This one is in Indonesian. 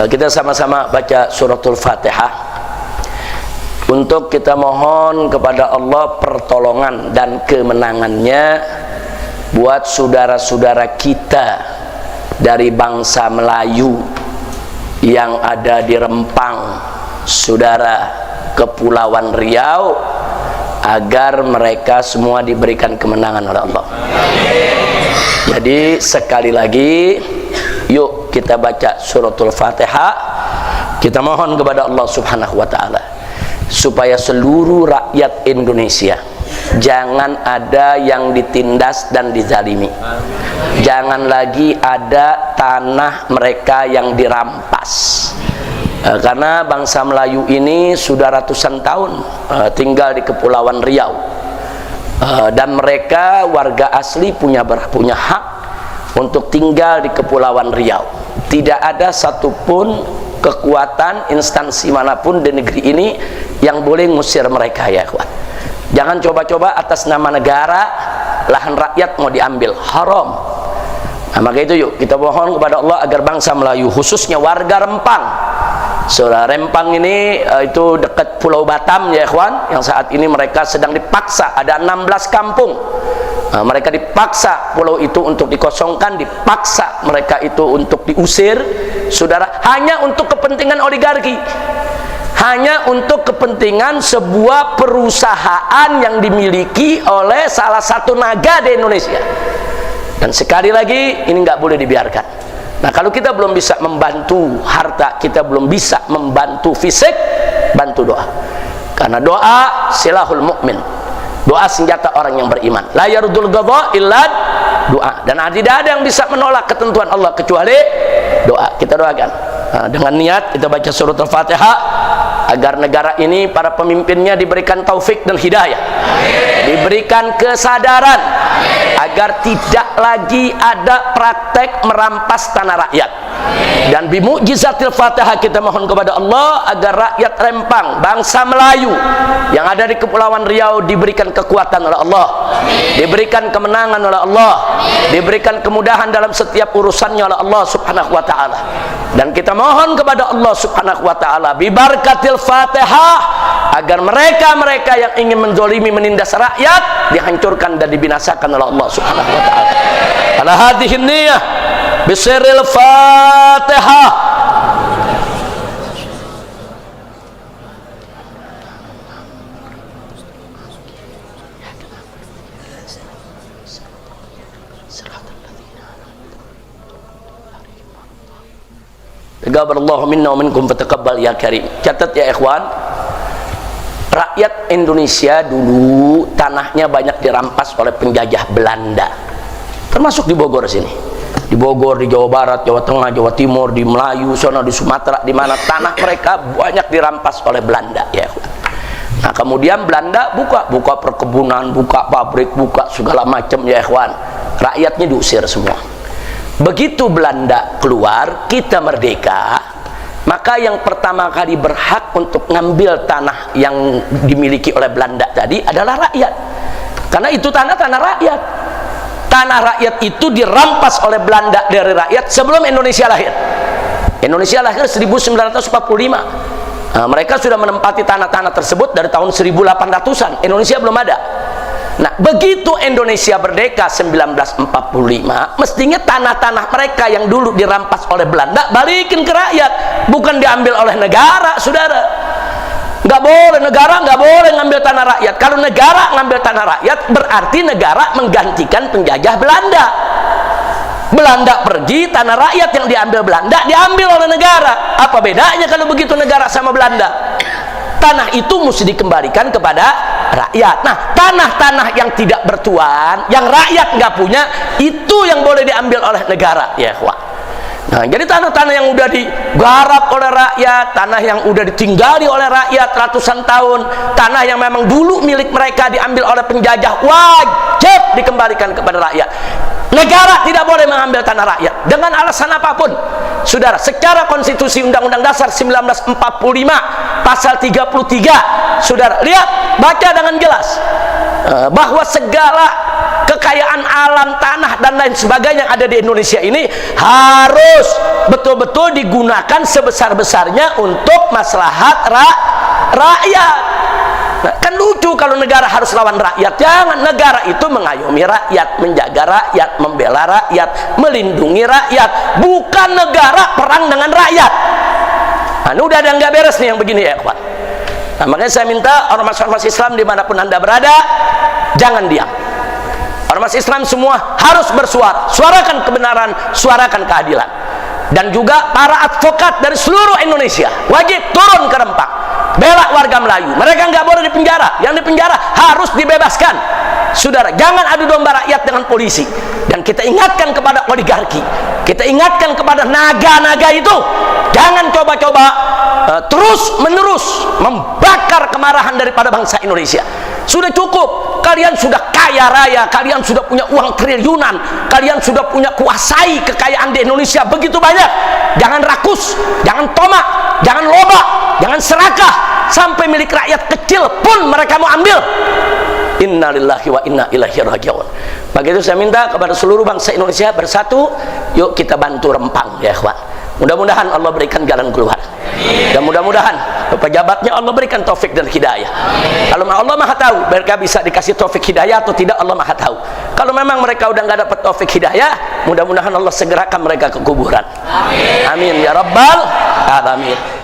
Kita sama-sama baca suratul Fatihah untuk kita mohon kepada Allah pertolongan dan kemenangannya buat saudara-saudara kita dari bangsa Melayu yang ada di Rempang, saudara Kepulauan Riau, agar mereka semua diberikan kemenangan oleh Allah. Jadi sekali lagi, yuk kita baca suratul Fatihah. Kita mohon kepada Allah Subhanahu wa ta'ala supaya seluruh rakyat Indonesia jangan ada yang ditindas dan dizalimi. Jangan lagi ada tanah mereka yang dirampas. Karena bangsa Melayu ini sudah ratusan tahun tinggal di Kepulauan Riau, dan mereka warga asli punya hak untuk tinggal di Kepulauan Riau. Tidak ada satupun kekuatan instansi manapun di negeri ini yang boleh ngusir mereka, ya kawan. Jangan coba-coba atas nama negara lahan rakyat mau diambil, haram. Nah, maka itu yuk kita mohon kepada Allah agar bangsa Melayu, khususnya warga Rempang. Saudara, Rempang ini itu dekat Pulau Batam, ya kawan, yang saat ini mereka sedang dipaksa, ada 16 kampung. Mereka dipaksa pulau itu untuk dikosongkan, dipaksa mereka itu untuk diusir, saudara, hanya untuk kepentingan oligarki, hanya untuk kepentingan sebuah perusahaan yang dimiliki oleh salah satu naga di Indonesia. Dan sekali lagi, ini nggak boleh dibiarkan. Nah, kalau kita belum bisa membantu harta, kita belum bisa membantu fisik, bantu doa. Karena doa silahul mukmin. Doa senjata orang yang beriman. La yarudul ghadha illa doa. Dan tidak ada yang bisa menolak ketentuan Allah kecuali doa. Kita doakan. Nah, dengan niat kita baca surat Al-Fatihah agar negara ini para pemimpinnya diberikan taufik dan hidayah. Diberikan kesadaran agar tidak lagi ada praktek merampas tanah rakyat. Dan bimu'jizatil Fatihah kita mohon kepada Allah agar rakyat Rempang, bangsa Melayu yang ada di Kepulauan Riau diberikan kekuatan oleh Allah, diberikan kemenangan oleh Allah, diberikan kemudahan dalam setiap urusannya oleh Allah Subhanahu wa ta'ala. Dan kita mohon kepada Allah Subhanahu wa ta'ala bibarakatil Fatihah agar mereka-mereka yang ingin menzalimi, menindas rakyat dihancurkan dan dibinasakan oleh Allah Subhanahu wa ta'ala. Ala hadhihi niyyah bisirril Fatihah. Taqabbalallahu minna wa minkum fataqabbal ya karim. Catat ya ikhwan, rakyat Indonesia dulu tanahnya banyak dirampas oleh penjajah Belanda, termasuk di Bogor sini, di Bogor, di Jawa Barat, Jawa Tengah, Jawa Timur, di Melayu, sana di Sumatera, di mana tanah mereka banyak dirampas oleh Belanda, ya. Nah, kemudian Belanda buka perkebunan, buka pabrik, buka segala macam, ya ikhwan. Rakyatnya diusir semua. Begitu Belanda keluar, kita merdeka, maka yang pertama kali berhak untuk ngambil tanah yang dimiliki oleh Belanda tadi adalah rakyat. Karena itu tanah rakyat. Tanah rakyat itu dirampas oleh Belanda dari rakyat sebelum Indonesia lahir. Indonesia lahir 1945. Nah, mereka sudah menempati tanah-tanah tersebut dari tahun 1800-an. Indonesia belum ada. Nah, begitu Indonesia merdeka 1945, mestinya tanah-tanah mereka yang dulu dirampas oleh Belanda balikin ke rakyat, bukan diambil oleh negara, saudara. Nggak boleh, negara nggak boleh ngambil tanah rakyat. Kalau negara ngambil tanah rakyat, berarti negara menggantikan penjajah Belanda. Belanda pergi, tanah rakyat yang diambil Belanda diambil oleh negara. Apa bedanya kalau begitu negara sama Belanda? Tanah itu mesti dikembalikan kepada rakyat. Nah, tanah-tanah yang tidak bertuan, yang rakyat nggak punya, itu yang boleh diambil oleh negara, ya ikhwan. Nah, jadi tanah-tanah yang udah digarap oleh rakyat, tanah yang udah ditinggali oleh rakyat ratusan tahun, tanah yang memang dulu milik mereka diambil oleh penjajah, wajib dikembalikan kepada rakyat. Negara tidak boleh mengambil tanah rakyat dengan alasan apapun. Saudara, secara konstitusi Undang-Undang Dasar 1945 pasal 33, saudara lihat, baca dengan jelas bahwa segala kekayaan alam, tanah dan lain sebagainya yang ada di Indonesia ini harus betul-betul digunakan sebesar-besarnya untuk maslahat rakyat. Nah, kan lucu kalau negara harus lawan rakyat. Jangan, negara itu mengayomi rakyat, menjaga rakyat, membela rakyat, melindungi rakyat, bukan negara perang dengan rakyat. Nah, ini udah ada nggak beres nih yang begini ya, kawan. Nah, makanya saya minta ormas-ormas Islam dimanapun Anda berada, jangan diam. Ormas Islam semua harus bersuara, suarakan kebenaran, suarakan keadilan. Dan juga para advokat dari seluruh Indonesia wajib turun ke Rempang, bela warga Melayu. Mereka nggak boleh dipenjara, yang dipenjara harus dibebaskan. Saudara, jangan adu domba rakyat dengan polisi. Dan kita ingatkan kepada oligarki, kita ingatkan kepada naga-naga itu, jangan coba-coba terus menerus membakar kemarahan daripada bangsa Indonesia. Sudah cukup, kalian sudah kaya raya, kalian sudah punya uang triliunan, kalian sudah punya kuasai kekayaan di Indonesia begitu banyak. Jangan rakus, jangan tomak, jangan loba, jangan serakah, sampai milik rakyat kecil pun mereka mau ambil. Innalillahi wa inna ilaihi raji'un. Begitu saya minta kepada seluruh bangsa Indonesia bersatu, yuk kita bantu Rempang ya ikhwan. Mudah-mudahan Allah berikan jalan keluar. Dan mudah-mudahan pejabatnya Allah berikan taufik dan hidayah. Kalau Allah Maha tahu mereka bisa dikasih taufik hidayah atau tidak, Allah Maha tahu. Kalau memang mereka udah nggak dapat taufik hidayah, mudah-mudahan Allah segerakan mereka ke kuburan. Amin ya rabbal alamin.